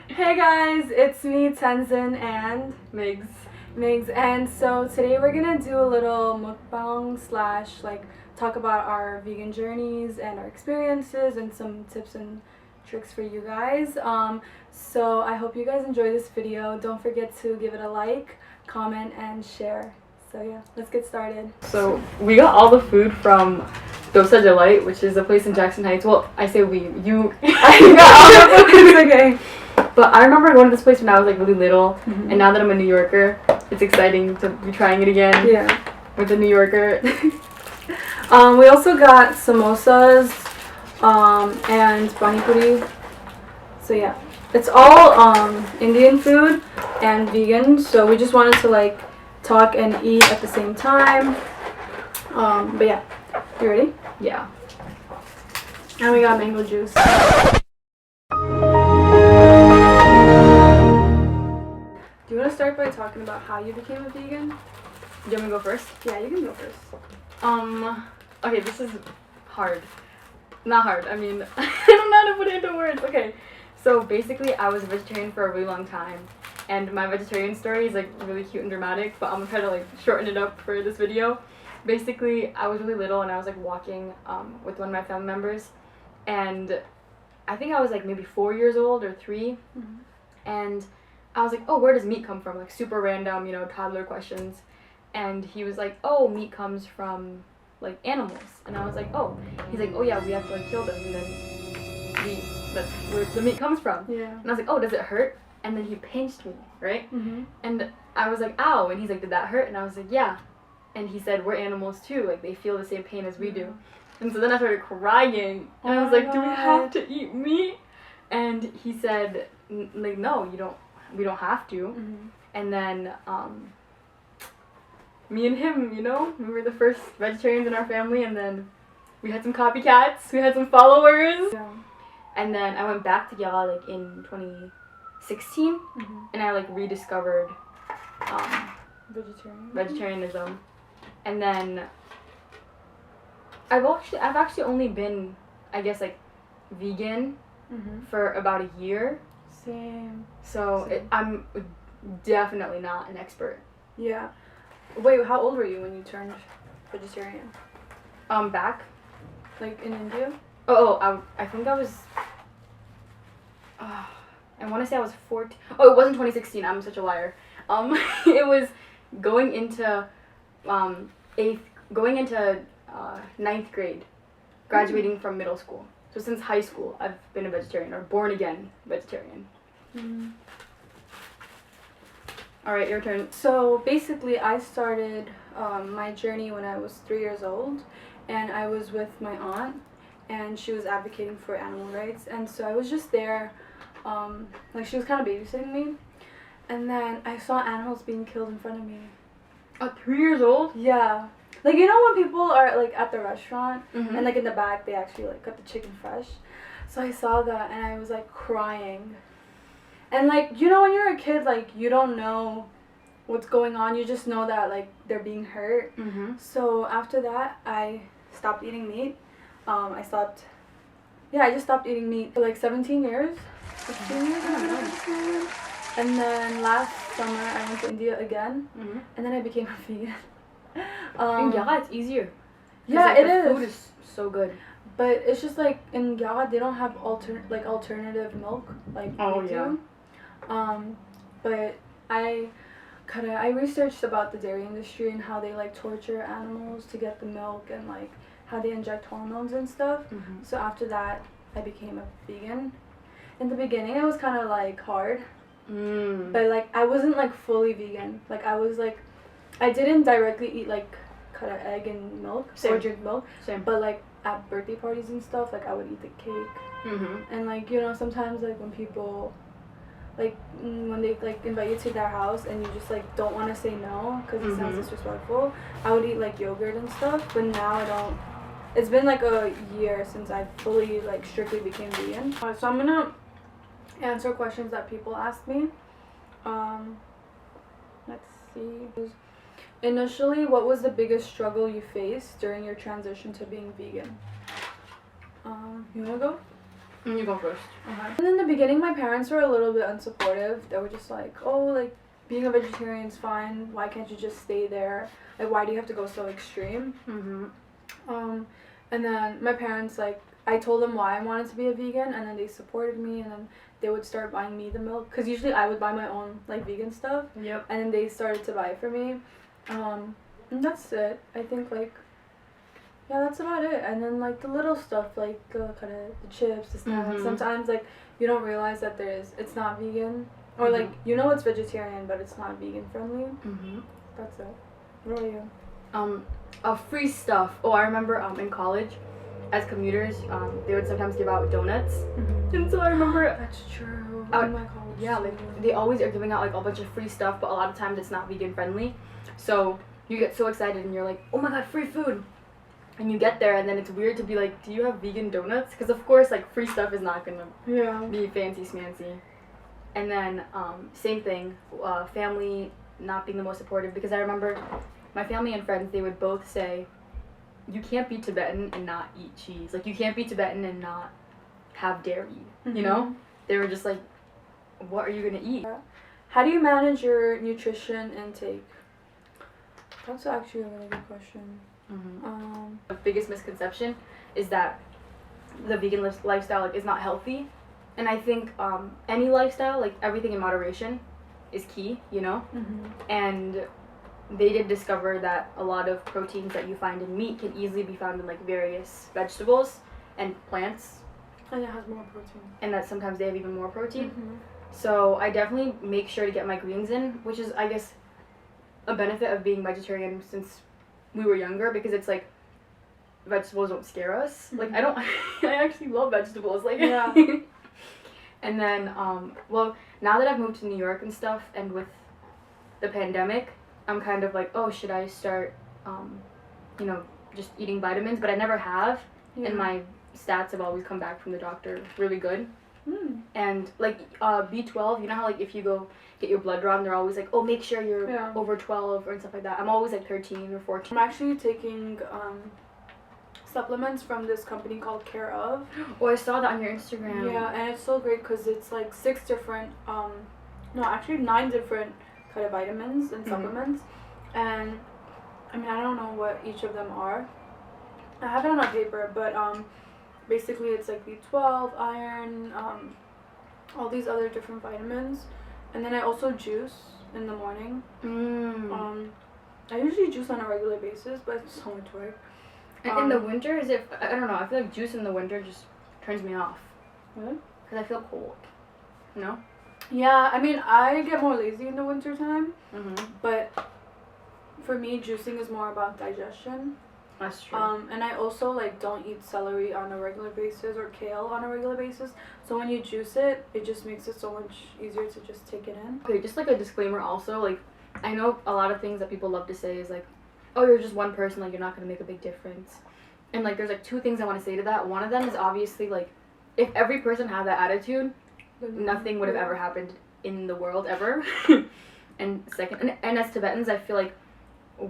Hey guys, it's me, Tenzin, and Migs. and so today we're gonna do a little mukbang slash talk about our vegan journeys and our experiences and some tips and tricks for you guys. So I hope you guys enjoy this video. Don't forget to give it a like, comment, and share. So yeah, let's get started. So we got all the food from Dosa Delight, which is a place in Jackson Heights. Well, I say we. You. I got all the food. It's okay. But I remember going to this place when I was like really little, and now that I'm a New Yorker, it's exciting to be trying it again. Yeah. With a New Yorker. We also got samosas, and pani puri. So yeah, it's all Indian food and vegan. So we just wanted to talk and eat at the same time. But yeah, you ready? Yeah. And we got mango juice. Do you want to start by talking about how you became a vegan? Do you want me to go first? Yeah, you can go first. Okay, this is hard. Not hard, I mean, I don't know how to put it into words. Okay, so basically I was a vegetarian for a really long time, and my vegetarian story is like really cute and dramatic, but I'm gonna try to shorten it up for this video. Basically, I was really little and I was walking with one of my family members, and I think I was maybe 4 years old or 3, and I was like, oh, where does meat come from? Super random, toddler questions. And he was like, oh, meat comes from animals. And I was like, oh. He's like, oh yeah, we have to kill them, and then that's where the meat comes from. Yeah. And I was like, oh, does it hurt? And then he pinched me, right? And I was like, ow. And he's like, did that hurt? And I was like, yeah. And he said, we're animals too, they feel the same pain as we do. And so then I started crying, and I was like, do we have to eat meat? And he said, no, we don't have to. And then me and him, we were the first vegetarians in our family, and then we had some copycats, we had some followers. Yeah. And then I went back to Yala in 2016, and I rediscovered vegetarianism. And then I've actually only been, I guess, vegan for about a year. Same. So I'm definitely not an expert. Yeah. Wait, how old were you when you turned vegetarian? Back. In India? I think I was, I want to say I was 14. Oh, it wasn't 2016. I'm such a liar. It was going into, ninth grade, graduating from middle school. So since high school, I've been a vegetarian, or born again vegetarian. Alright, your turn. So basically I started my journey when I was 3 years old, and I was with my aunt, and she was advocating for animal rights, and so I was just there, she was kind of babysitting me, and then I saw animals being killed in front of me. At 3 years old? Yeah. When people are at the restaurant and in the back they actually cut the chicken fresh. So I saw that and I was crying. And when you're a kid, you don't know what's going on. You just know that they're being hurt. So after that I stopped eating meat. I just stopped eating meat for 17 years. 16 years ago. And then last summer I went to India again, and then I became a vegan. Yeah, it's easier. Yeah, the food is so good. But it's just in Gala they don't have alternative milk we do. But I researched about the dairy industry and how they torture animals to get the milk, and how they inject hormones and stuff. So after that I became a vegan. In the beginning it was kind of hard. But I wasn't fully vegan. I was I didn't directly eat cut an egg and milk. Same. Or drink milk. Same. But at birthday parties and stuff, I would eat the cake. And sometimes when people when they invite you to their house and you just don't want to say no because it sounds disrespectful, I would eat yogurt and stuff. But now I don't. It's been a year since I fully strictly became vegan. So I'm gonna answer questions that people ask me. Let's see. Initially, what was the biggest struggle you faced during your transition to being vegan? You wanna go? You go first. Okay. And in the beginning, my parents were a little bit unsupportive. They were just like, oh, like, being a vegetarian's fine. Why can't you just stay there? Like, why do you have to go so extreme? And then my parents, like, I told them why I wanted to be a vegan, and then they supported me, and then they would start buying me the milk. Because usually I would buy my own, like, vegan stuff. Yep. And then they started to buy it for me. And that's it. I think, like, yeah, that's about it. And then, like, the little stuff, like, kind of the chips, the snacks. Sometimes, like, you don't realize that it's not vegan. Or, like, you know it's vegetarian, but it's not vegan friendly. That's it. What about you? Free stuff. Oh, I remember in college, as commuters, they would sometimes give out donuts. And so I remember... That's true. Out, in my college. Yeah, like, they always are giving out, like, a bunch of free stuff, but a lot of times it's not vegan friendly. So you get so excited and you're like, oh my god, free food. And you get there and then it's weird to be like, do you have vegan donuts? Because of course, like, free stuff is not gonna be fancy smancy. And then same thing, family not being the most supportive, because I remember my family and friends, they would both say, you can't be Tibetan and not eat cheese. Like, you can't be Tibetan and not have dairy, you know? They were just like, what are you gonna eat? How do you manage your nutrition intake? That's actually a really good question. The biggest misconception is that the vegan lifestyle, like, is not healthy. And I think any lifestyle, like, everything in moderation is key, you know? And they did discover that a lot of proteins that you find in meat can easily be found in, like, various vegetables and plants. And it has more protein. And that sometimes they have even more protein. So I definitely make sure to get my greens in, which is, I guess, a benefit of being vegetarian since we were younger, because it's like vegetables don't scare us. Like, I actually love vegetables. Like, and then, well, now that I've moved to New York and stuff, and with the pandemic, I'm kind of like, oh, should I start, you know, just eating vitamins? But I never have, and my stats have always come back from the doctor really good. And, like, B12, you know how, like, if you go get your blood drawn, they're always like, oh, make sure you're over 12 or stuff like that. I'm always, like, 13 or 14. I'm actually taking supplements from this company called Care of. Oh, I saw that on your Instagram. Yeah, and it's so great because it's, like, 6 different, no, actually 9 different kind of vitamins and supplements. And, I mean, I don't know what each of them are. I have it on a paper, but, basically it's like B12, iron, all these other different vitamins. And then I also juice in the morning. I usually juice on a regular basis, but it's so much work. And in the winter, I don't know, I feel like juice in the winter just turns me off. Really? Because I feel cold. No? Yeah, I mean, I get more lazy in the winter time. But for me, juicing is more about digestion. That's true. And I also, like, don't eat celery on a regular basis or kale on a regular basis. So when you juice it, it just makes it so much easier to just take it in. Okay, just like a disclaimer also, like, I know a lot of things that people love to say is like, oh, you're just one person, like, you're not going to make a big difference. And, like, there's, like, 2 things I want to say to that. One of them is obviously, like, if every person had that attitude, nothing would have ever happened in the world ever. And second, and as Tibetans, I feel like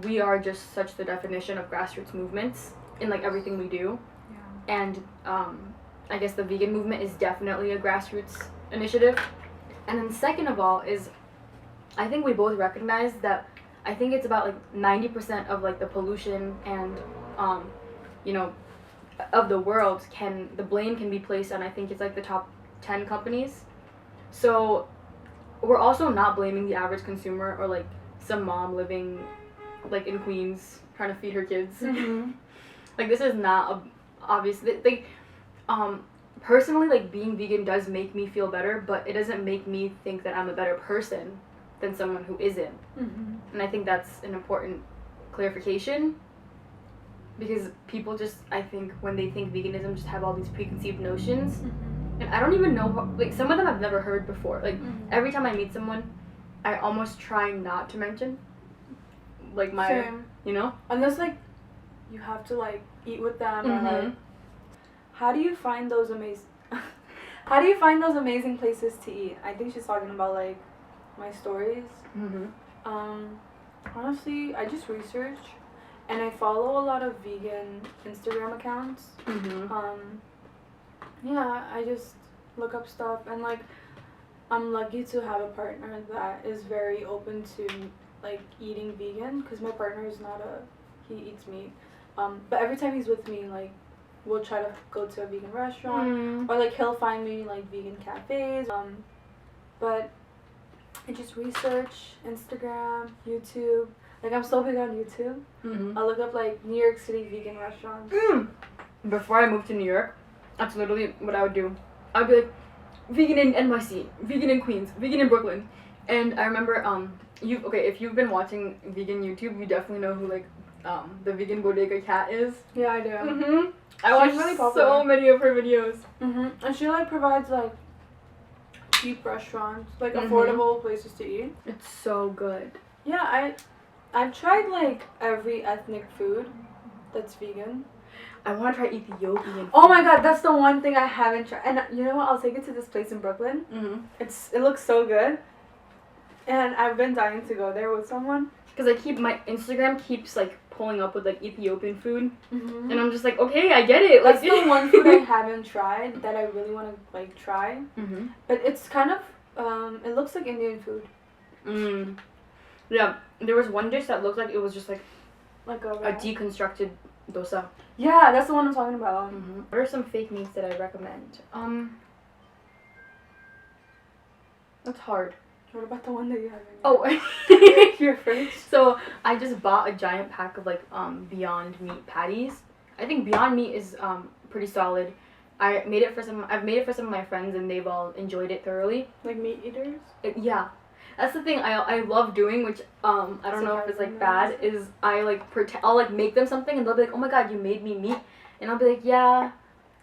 we are just such the definition of grassroots movements in, like, everything we do. And I guess the vegan movement is definitely a grassroots initiative. And then second of all is, I think we both recognize that I think it's about, like, 90% of, like, the pollution and, you know, of the world the blame can be placed on, I think it's, like, the top 10 companies. So we're also not blaming the average consumer or, like, some mom living, like, in Queens trying to feed her kids. Like, this is not obviously, like, personally, like, being vegan does make me feel better, but it doesn't make me think that I'm a better person than someone who isn't. And I think that's an important clarification, because people just, I think, when they think veganism, just have all these preconceived notions. And I don't even know, like, some of them I've never heard before. Like, every time I meet someone, I almost try not to mention, like, my, Same. you know? Unless, like, you have to, like, eat with them or, like, how do you find those amazing places to eat? I think she's talking about, like, my stories. Honestly, I just research, and I follow a lot of vegan Instagram accounts. Yeah, I just look up stuff, and like I'm lucky to have a partner that is very open to like eating vegan, because my partner is not he eats meat. But every time he's with me, like we'll try to go to a vegan restaurant, or like he'll find me like vegan cafes. But I just research Instagram, YouTube. Like I'm so big on YouTube. I'll look up like New York City vegan restaurants. Before I moved to New York, that's literally what I would do. I'd be like, vegan in NYC, vegan in Queens, vegan in Brooklyn. And I remember, if you've been watching vegan YouTube, you definitely know who like the vegan bodega cat is. Yeah, I do. I watched really so many of her videos. And she like provides like cheap restaurants, like affordable places to eat. It's so good. Yeah, I've tried like every ethnic food that's vegan. I want to try Ethiopian food. Oh my god, that's the one thing I haven't tried. And you know what? I'll take it to this place in Brooklyn. It looks so good, and I've been dying to go there with someone. Because my Instagram keeps like pulling up with like Ethiopian food, and I'm just like, okay, I get it. That's the one food I haven't tried that I really want to like try. But it's kind of it looks like Indian food. Yeah, there was one dish that looked like it was just like a deconstructed dosa. Yeah, that's the one I'm talking about. What are some fake meats that I recommend? That's hard. What about the one that you have in your your fridge? So I just bought a giant pack of like Beyond Meat patties. I think Beyond Meat is pretty solid. I've made it for some of my friends, and they've all enjoyed it thoroughly. Like meat eaters? Yeah. That's the thing I love doing, which I don't know if it's like bad, is I like I'll like make them something, and they'll be like, oh my god, you made me meat, and I'll be like, yeah.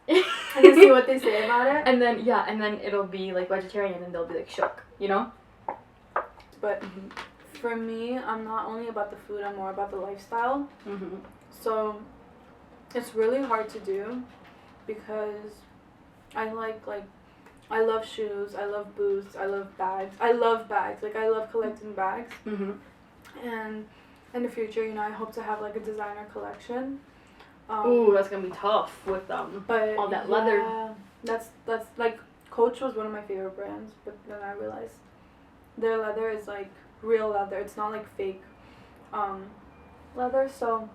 And then see what they say about it. And then it'll be like vegetarian, and they'll be like shook, you know. But for me, I'm not only about the food, I'm more about the lifestyle. So it's really hard to do, because I love shoes, I love boots, I love bags. Like I love collecting bags. And in the future, I hope to have like a designer collection. Ooh, that's gonna be tough with but all that leather. Yeah, that's like Coach was one of my favorite brands, but then I realized their leather is like real leather. It's not like fake leather. So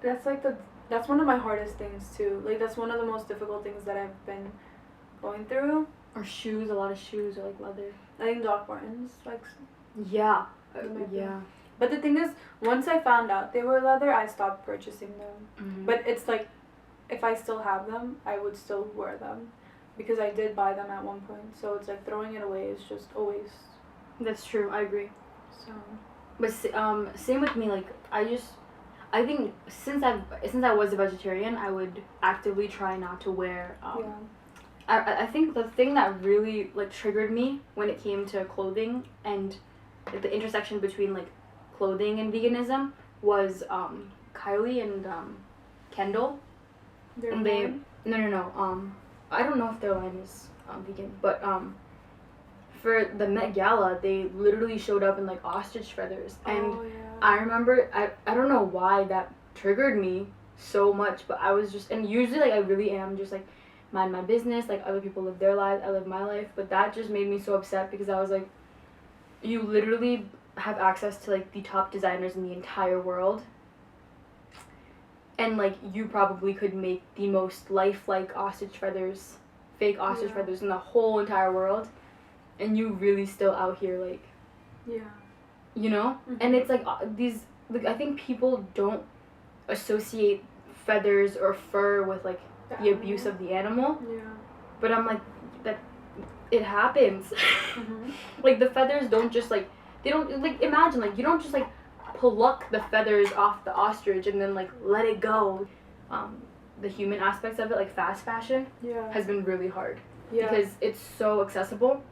that's one of my hardest things too. Like that's one of the most difficult things that I've been going through. Or shoes, a lot of shoes are like leather. I think Doc Martens, like. Yeah. Yeah. But the thing is, once I found out they were leather, I stopped purchasing them. But it's like, if I still have them, I would still wear them, because I did buy them at one point. So it's like throwing it away is just a waste. That's true. I agree. So. But same with me. Like I think since I was a vegetarian, I would actively try not to wear. I think the thing that really like triggered me when it came to clothing and like the intersection between like clothing and veganism was Kylie and Kendall. No. I don't know if their line is vegan, but for the Met Gala, they literally showed up in like ostrich feathers, and I remember I don't know why that triggered me so much, but I was just, and usually like I really am just like mind my business, like other people live their lives, I live my life, but that just made me so upset, because I was like, you literally have access to like the top designers in the entire world, and like you probably could make the most lifelike ostrich feathers, fake ostrich feathers in the whole entire world, and you really still out here like, you know. And it's like I think people don't associate feathers or fur with like the abuse of the animal. But I'm like, that it happens. Like the feathers don't just like, they don't like, imagine like you don't just like pluck the feathers off the ostrich and then like let it go. The human aspects of it, like fast fashion, has been really hard, because it's so accessible,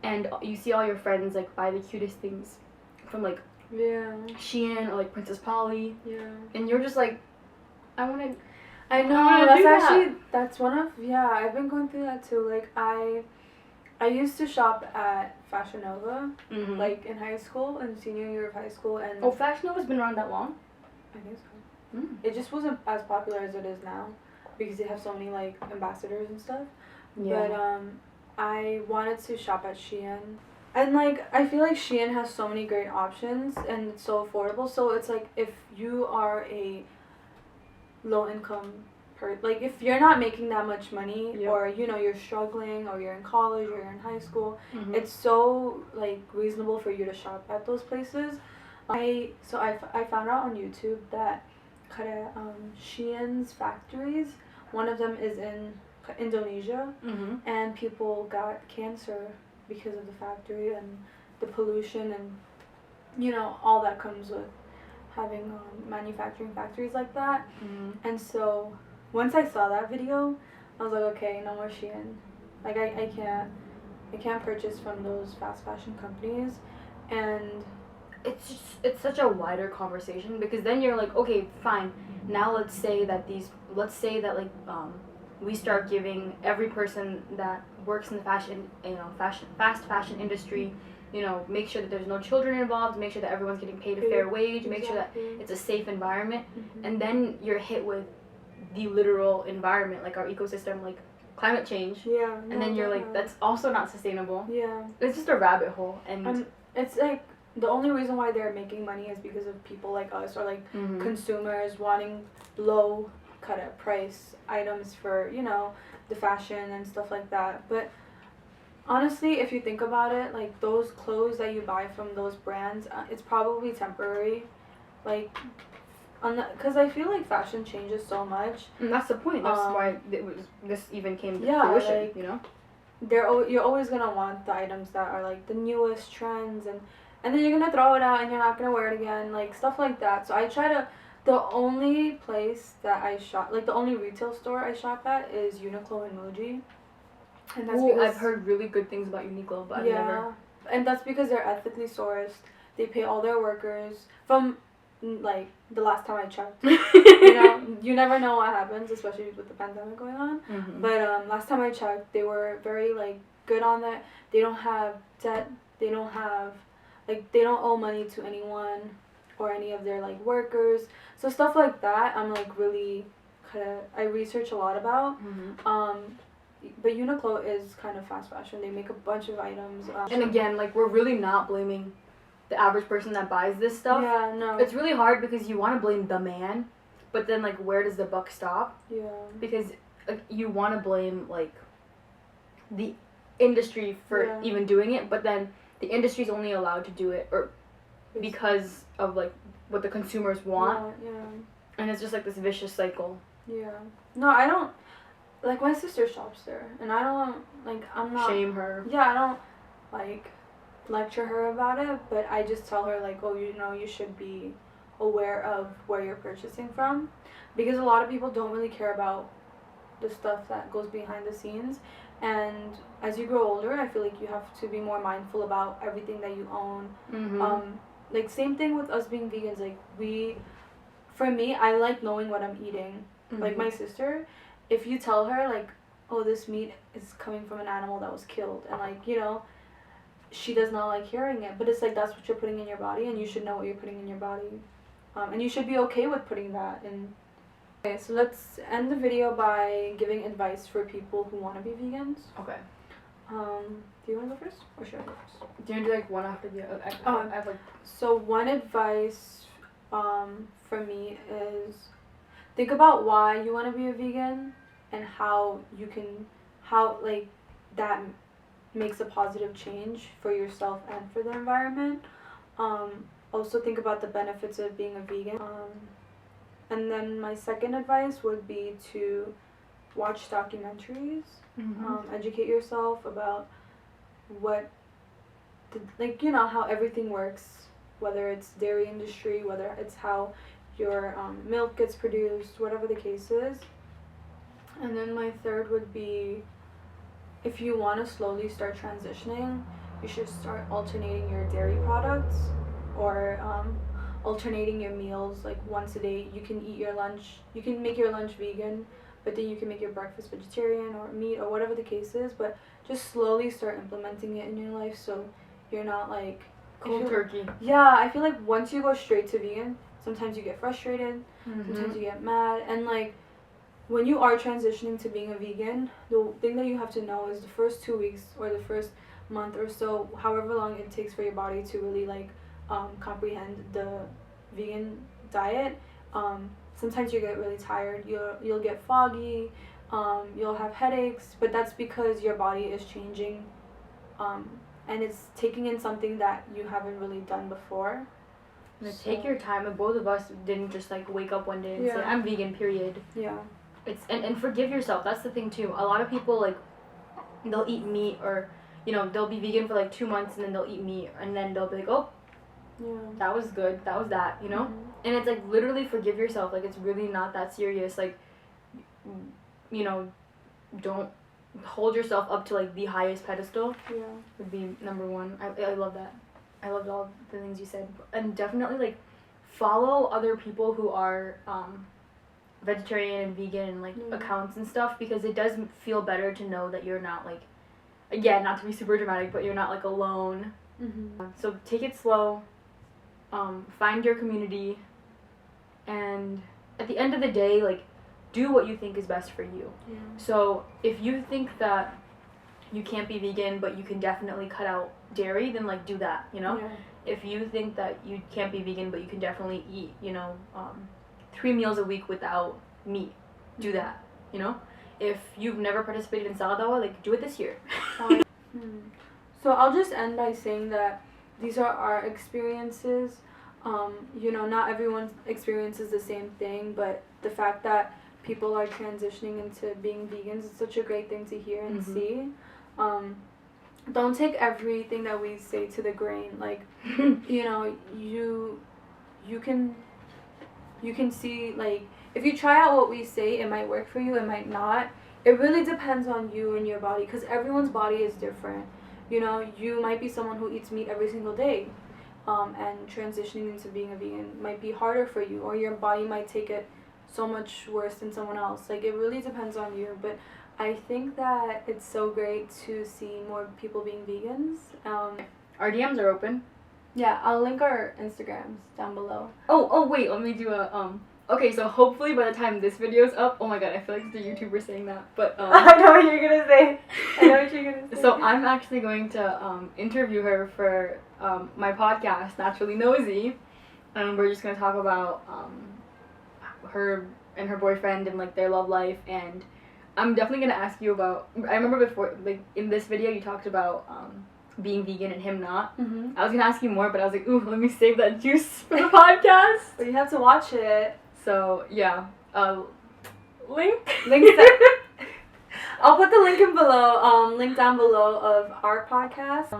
and you see all your friends like buy the cutest things from like Shein or like Princess Polly, and you're just like, I know, that's one of, I've been going through that too. Like I used to shop at Fashion Nova, like in high school, in senior year of high school, and Fashion Nova's been around that long? I think so. It just wasn't as popular as it is now. because they have so many like ambassadors and stuff. Yeah. But I wanted to shop at Shein. And like I feel like Shein has so many great options and it's so affordable. So it's like if you are a low income like if you're not making that much money, Yep. or you know you're struggling, or you're in college, or you're in high school, Mhm. it's so like reasonable for you to shop at those places. I found out on YouTube that Shein's factories, one of them is in Indonesia, Mhm. and people got cancer because of the factory and the pollution and you know all that comes with having manufacturing factories like that. Mhm. And so once I saw that video, I was like, okay, no more Shein. Like I can't purchase from those fast fashion companies. And It's such a wider conversation, because then you're like, okay, fine. Now let's say that we start giving every person that works in the fast fashion industry, make sure that there's no children involved, make sure that everyone's getting paid a fair wage, make sure that it's a safe environment. Mhm. And then you're hit with the literal environment, like our ecosystem, like climate change. Yeah. And then you're like, that's also not sustainable. Yeah. It's just a rabbit hole. And it's like the only reason why they're making money is because of people like us, or like Mhm. consumers wanting low cut price items for the fashion and stuff like that. But honestly, if you think about it, like those clothes that you buy from those brands, it's probably temporary. Like, because I feel like fashion changes so much. And that's the point. That's why this even came to fruition. Like, you're always gonna want the items that are like the newest trends, and then you're gonna throw it out and you're not gonna wear it again, like stuff like that. So I try to. The only place that I shop, like the only retail store I shop at, is Uniqlo and Muji. And that's because I've heard really good things about Uniqlo, but I've never. And that's because they're ethically sourced. They pay all their workers from like the last time I checked. You never know what happens, especially with the pandemic going on. Mm-hmm. But last time I checked, they were very like good on that. They don't have debt. They don't owe money to anyone or any of their like workers. So stuff like that, I'm like really I research a lot about. Mm-hmm. But Uniqlo is kind of fast fashion. They make a bunch of items. And again, like we're really not blaming the average person that buys this stuff. Yeah, no. It's really hard because you want to blame the man, but then like where does the buck stop? Yeah. Because you want to blame like the industry for even doing it, but then the industry's only allowed to do it or because of like what the consumers want. Yeah. And it's just like this vicious cycle. Yeah. No, I don't. Like, my sister shops there, and I don't, like, I'm not... Shame her. Yeah, I don't, like, lecture her about it, but I just tell her, like, oh, you should be aware of where you're purchasing from, because a lot of people don't really care about the stuff that goes behind the scenes, and as you grow older, I feel like you have to be more mindful about everything that you own. Mm-hmm. Like, same thing with us being vegans, like, for me, I like knowing what I'm eating. Mm-hmm. Like, my sister... If you tell her, like, oh, this meat is coming from an animal that was killed, and, like, she does not like hearing it, but it's, like, that's what you're putting in your body, and you should know what you're putting in your body, and you should be okay with putting that in. Okay, so let's end the video by giving advice for people who want to be vegans. Okay. Do you want to go first, or should I go first? Do you want to do, like, one after the other? I have, like... So, one advice, from me is... Think about why you want to be a vegan and how that makes a positive change for yourself and for the environment. Also think about the benefits of being a vegan. And then my second advice would be to watch documentaries, educate yourself about how everything works, whether it's dairy industry, whether it's how your milk gets produced, whatever the case is. And then my third would be, if you want to slowly start transitioning, you should start alternating your dairy products, or alternating your meals, like once a day. You can make your lunch vegan, but then you can make your breakfast vegetarian or meat or whatever the case is, but just slowly start implementing it in your life so you're not like cold turkey. Yeah, I feel like once you go straight to vegan, sometimes you get frustrated, Mm-hmm. sometimes you get mad, and like when you are transitioning to being a vegan, the thing that you have to know is the first 2 weeks or the first month or so, however long it takes for your body to really like comprehend the vegan diet. Sometimes you get really tired. You'll get foggy. You'll have headaches, but that's because your body is changing, and it's taking in something that you haven't really done before. Take your time, and both of us didn't just like wake up one day and say, I'm vegan, period. Yeah. It's and forgive yourself. That's the thing too. A lot of people like they'll eat meat, or they'll be vegan for like 2 months and then they'll eat meat and then they'll be like, oh, that was good, that was that, Mm-hmm. And it's like literally forgive yourself. Like it's really not that serious. Like don't hold yourself up to like the highest pedestal. Yeah. Would be number one. I love that. I loved all the things you said. And definitely like follow other people who are vegetarian and vegan and like accounts and stuff, because it does feel better to know that you're not like, again, not to be super dramatic, but you're not like alone. Mm-hmm. So take it slow. Find your community, and at the end of the day, like, do what you think is best for you. Yeah. So if you think that you can't be vegan but you can definitely cut out dairy, then like do that, Yeah. If you think that you can't be vegan but you can definitely eat 3 meals a week without meat, do that. If you've never participated in saladawa, like do it this year. So I'll just end by saying that these are our experiences. Not everyone experiences the same thing, but the fact that people are transitioning into being vegans is such a great thing to hear and see. Don't take everything that we say to the grain. Like, you can see, like, if you try out what we say, it might work for you, it might not. It really depends on you and your body, because everyone's body is different. You might be someone who eats meat every single day, and transitioning into being a vegan might be harder for you, or your body might take it so much worse than someone else. Like, it really depends on you, but I think that it's so great to see more people being vegans. Our DMs are open. Yeah, I'll link our Instagrams down below. Oh, wait, let me do a, okay, so hopefully by the time this video's up, oh my god, I feel like it's a YouTuber saying that, but, I know what you're gonna say. So I'm actually going to, interview her for, my podcast, Naturally Nosy, and we're just gonna talk about, her and her boyfriend and, like, their love life, and I'm definitely gonna ask you about, I remember before, like, in this video you talked about, being vegan and him not. I was gonna ask you more, but I was like, ooh, let me save that juice for the podcast. But you have to watch it. So yeah, link. I'll put the link in below. Link down below of our podcast.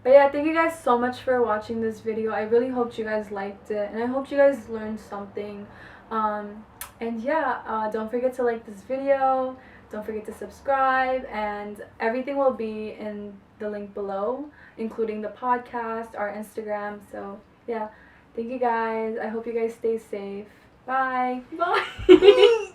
But yeah, thank you guys so much for watching this video. I really hope you guys liked it, and I hope you guys learned something. And yeah, don't forget to like this video. Don't forget to subscribe, and everything will be in the link below, including the podcast, our Instagram. So yeah, thank you guys. I hope you guys stay safe. Bye. Bye.